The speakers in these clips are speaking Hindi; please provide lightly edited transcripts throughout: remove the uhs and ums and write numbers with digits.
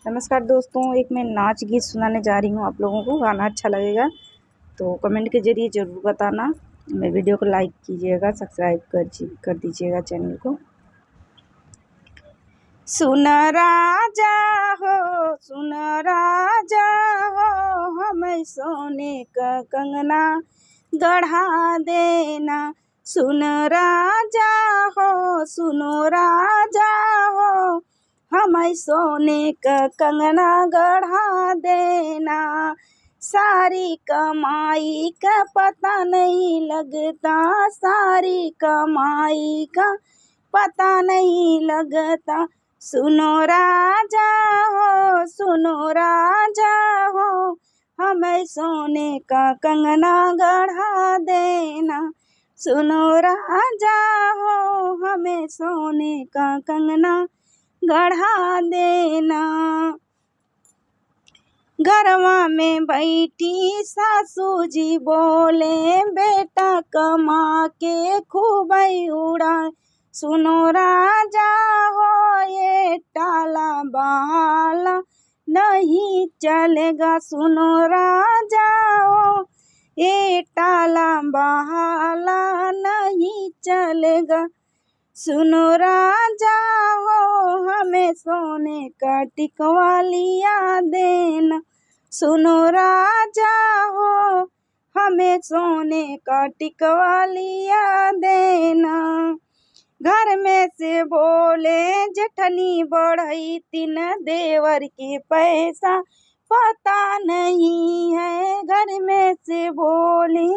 नमस्कार दोस्तों, एक मैं नाच गीत सुनाने जा रही हूँ आप लोगों को। गाना अच्छा लगेगा तो कमेंट के ज़रिए ज़रूर बताना। मेरे वीडियो को लाइक कीजिएगा, सब्सक्राइब कर दीजिएगा चैनल को। सुन राजा हो, सुन राजा हो, हमें सोने का कंगना गढ़ा देना। सुन राजा हो, सुनो राजा हो, हमें सोने का कंगना गढ़ा देना। सारी कमाई का पता नहीं लगता, सारी कमाई का पता नहीं लगता। सुनो राजा हो, सुनो राजा हो, हमें सोने का कंगना गढ़ा देना। सुनो राजा हो, हमें सोने का कंगना गढ़ा देना। घरवा में बैठी सासू जी बोले, बेटा कमा के खूब उड़ाए। सुनो राजा हो, ये टाला बहाला नहीं चलेगा। सुनो राजा हो, ये टाला बहाला नहीं चलेगा। सुनो राजा हो, हमें सोने का टिकवा लिया देना। सुनो राजा हो, हमें सोने का टिकवा लिया देना। घर में से बोले जेठनी बढ़ई तीन, देवर के पैसा पता नहीं है। घर में से बोले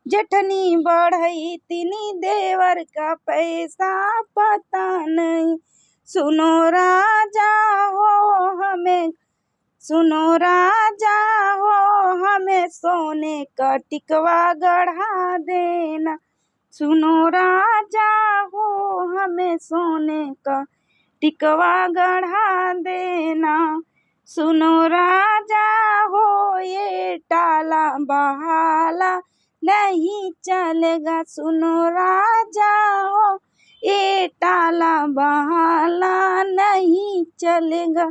जेठनी बढ़ई तीनी, देवर का पैसा पता नहीं। सुनो राजा हो, हमें सुनो राजा हो, हमें सोने का टिकवा गढ़ा देना। सुनो राजा हो, हमें सोने का टिकवा गढ़ा देना। सुनो राजा हो, ये टाला बहाला नहीं चलेगा। सुनो राजा हो, ये टाला बहाला नहीं चलेगा।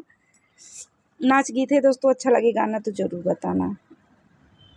नाच गीत है दोस्तों, अच्छा लगे गाना तो ज़रूर बताना।